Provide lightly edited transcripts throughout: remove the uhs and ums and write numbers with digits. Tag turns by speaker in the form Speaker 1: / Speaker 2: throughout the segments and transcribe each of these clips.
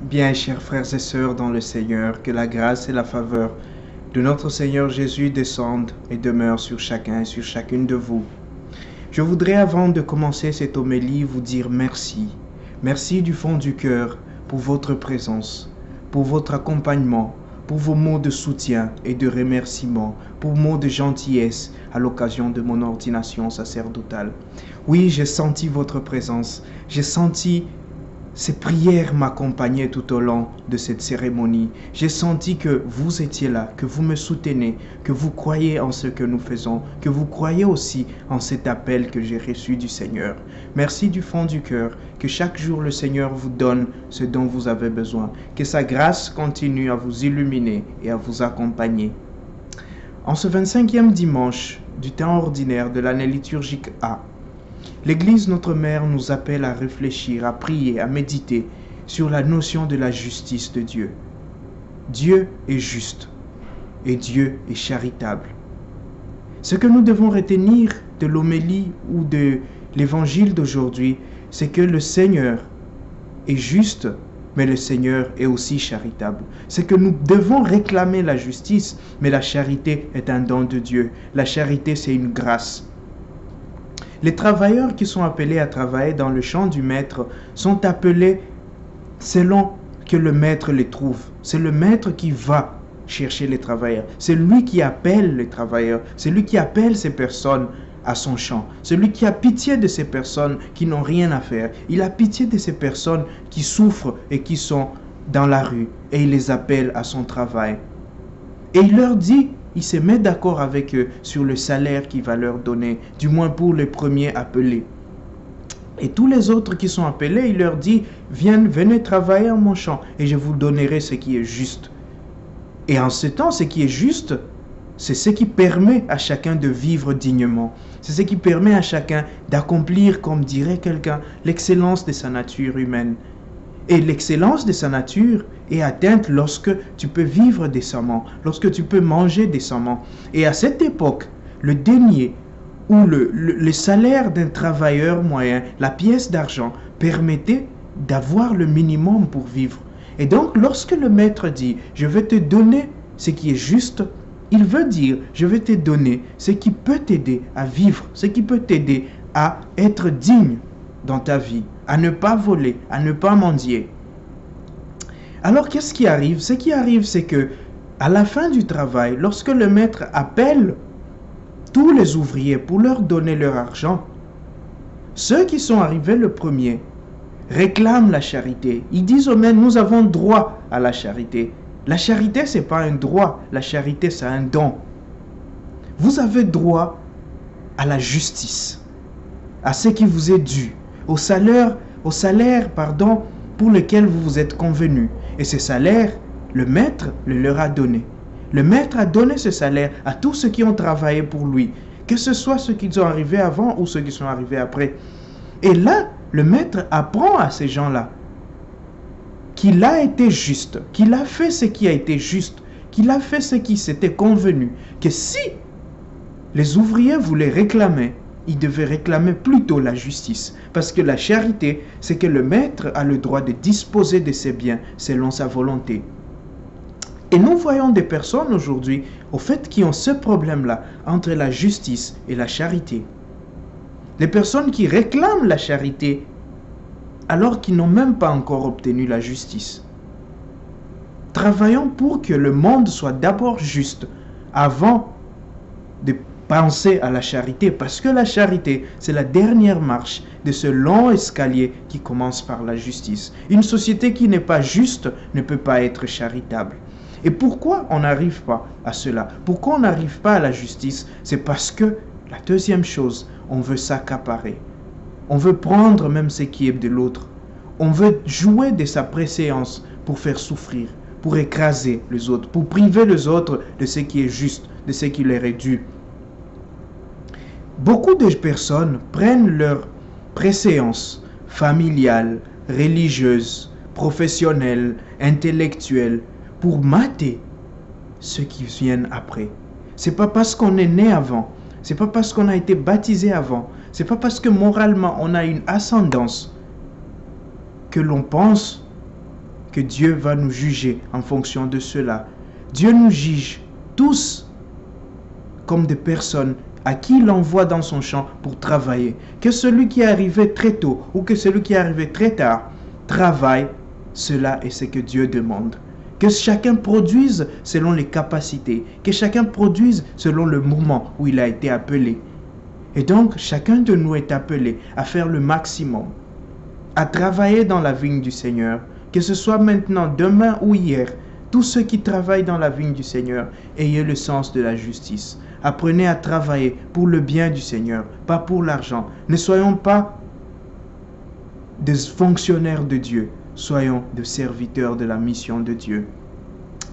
Speaker 1: Bien, chers frères et sœurs dans le Seigneur, que la grâce et la faveur de notre Seigneur Jésus descendent et demeurent sur chacun et sur chacune de vous. Je voudrais, avant de commencer cette homélie, vous dire merci. Merci du fond du cœur pour votre présence, pour votre accompagnement, pour vos mots de soutien et de remerciement, pour vos mots de gentillesse à l'occasion de mon ordination sacerdotale. Oui, j'ai senti votre présence, j'ai senti ces prières m'accompagnaient tout au long de cette cérémonie. J'ai senti que vous étiez là, que vous me soutenez, que vous croyez en ce que nous faisons, que vous croyez aussi en cet appel que j'ai reçu du Seigneur. Merci du fond du cœur, que chaque jour le Seigneur vous donne ce dont vous avez besoin, que sa grâce continue à vous illuminer et à vous accompagner. En ce 25e dimanche du temps ordinaire de l'année liturgique A, l'Église Notre Mère nous appelle à réfléchir, à prier, à méditer sur la notion de la justice de Dieu. Dieu est juste et Dieu est charitable. Ce que nous devons retenir de l'homélie ou de l'évangile d'aujourd'hui, c'est que le Seigneur est juste, mais le Seigneur est aussi charitable. C'est que nous devons réclamer la justice, mais la charité est un don de Dieu. La charité, c'est une grâce. Les travailleurs qui sont appelés à travailler dans le champ du maître sont appelés selon que le maître les trouve. C'est le maître qui va chercher les travailleurs. C'est lui qui appelle les travailleurs. C'est lui qui appelle ces personnes à son champ. C'est lui qui a pitié de ces personnes qui n'ont rien à faire. Il a pitié de ces personnes qui souffrent et qui sont dans la rue. Et il les appelle à son travail. Et il leur dit, il se met d'accord avec eux sur le salaire qu'il va leur donner, du moins pour les premiers appelés. Et tous les autres qui sont appelés, il leur dit, venez travailler à mon champ et je vous donnerai ce qui est juste. Et en ce temps, ce qui est juste, c'est ce qui permet à chacun de vivre dignement. C'est ce qui permet à chacun d'accomplir, comme dirait quelqu'un, l'excellence de sa nature humaine. Et l'excellence de sa nature est atteinte lorsque tu peux vivre décemment, lorsque tu peux manger décemment. Et à cette époque, le denier ou le salaire d'un travailleur moyen, la pièce d'argent, permettait d'avoir le minimum pour vivre. Et donc, lorsque le maître dit « je vais te donner ce qui est juste », il veut dire « je vais te donner ce qui peut t'aider à vivre, ce qui peut t'aider à être digne dans ta vie, à ne pas voler, à ne pas mendier. » Alors, qu'est-ce qui arrive? Ce qui arrive, c'est que à la fin du travail, lorsque le maître appelle tous les ouvriers pour leur donner leur argent, ceux qui sont arrivés le premier réclament la charité. Ils disent au maître, nous avons droit à la charité. La charité, ce n'est pas un droit. La charité, c'est un don. Vous avez droit à la justice, à ce qui vous est dû, au salaire, pour lequel vous vous êtes convenu. Et ce salaire, le maître le leur a donné. Le maître a donné ce salaire à tous ceux qui ont travaillé pour lui, que ce soit ceux qui sont arrivés avant ou ceux qui sont arrivés après. Et là, le maître apprend à ces gens-là qu'il a été juste, qu'il a fait ce qui a été juste, qu'il a fait ce qui s'était convenu, que si les ouvriers voulaient réclamer, ils devaient réclamer plutôt la justice. Parce que la charité, c'est que le maître a le droit de disposer de ses biens selon sa volonté. Et nous voyons des personnes aujourd'hui, au fait, qui ont ce problème-là entre la justice et la charité. Les personnes qui réclament la charité alors qu'ils n'ont même pas encore obtenu la justice. Travaillons pour que le monde soit d'abord juste avant de penser à la charité, parce que la charité, c'est la dernière marche de ce long escalier qui commence par la justice. Une société qui n'est pas juste ne peut pas être charitable. Et pourquoi on n'arrive pas à cela? Pourquoi on n'arrive pas à la justice? C'est parce que, la deuxième chose, on veut s'accaparer. On veut prendre même ce qui est de l'autre. On veut jouer de sa préséance pour faire souffrir, pour écraser les autres, pour priver les autres de ce qui est juste, de ce qui leur est dû. Beaucoup de personnes prennent leur préséance familiale, religieuse, professionnelle, intellectuelle pour mater ceux qui viennent après. C'est pas parce qu'on est né avant, c'est pas parce qu'on a été baptisé avant, c'est pas parce que moralement on a une ascendance que l'on pense que Dieu va nous juger en fonction de cela. Dieu nous juge tous comme des personnes à qui il envoie dans son champ pour travailler. Que celui qui est arrivé très tôt ou que celui qui est arrivé très tard travaille, cela est ce que Dieu demande. Que chacun produise selon les capacités, que chacun produise selon le moment où il a été appelé. Et donc, chacun de nous est appelé à faire le maximum, à travailler dans la vigne du Seigneur, que ce soit maintenant, demain ou hier. Tous ceux qui travaillent dans la vigne du Seigneur, ayez le sens de la justice. Apprenez à travailler pour le bien du Seigneur, pas pour l'argent. Ne soyons pas des fonctionnaires de Dieu, soyons des serviteurs de la mission de Dieu.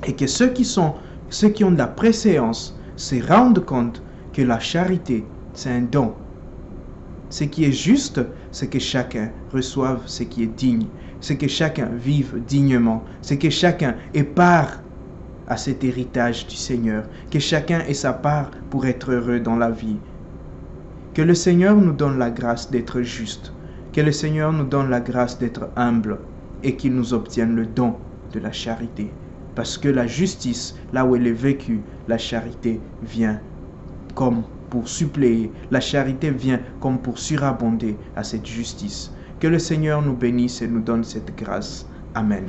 Speaker 1: Et que ceux qui ont de la préséance se rendent compte que la charité, c'est un don. Ce qui est juste, c'est que chacun reçoive ce qui est digne. C'est que chacun vive dignement. C'est que chacun ait part à cet héritage du Seigneur. Que chacun ait sa part pour être heureux dans la vie. Que le Seigneur nous donne la grâce d'être juste. Que le Seigneur nous donne la grâce d'être humble. Et qu'il nous obtienne le don de la charité. Parce que la justice, là où elle est vécue, la charité vient comme pour suppléer. La charité vient comme pour surabonder à cette justice. Que le Seigneur nous bénisse et nous donne cette grâce. Amen.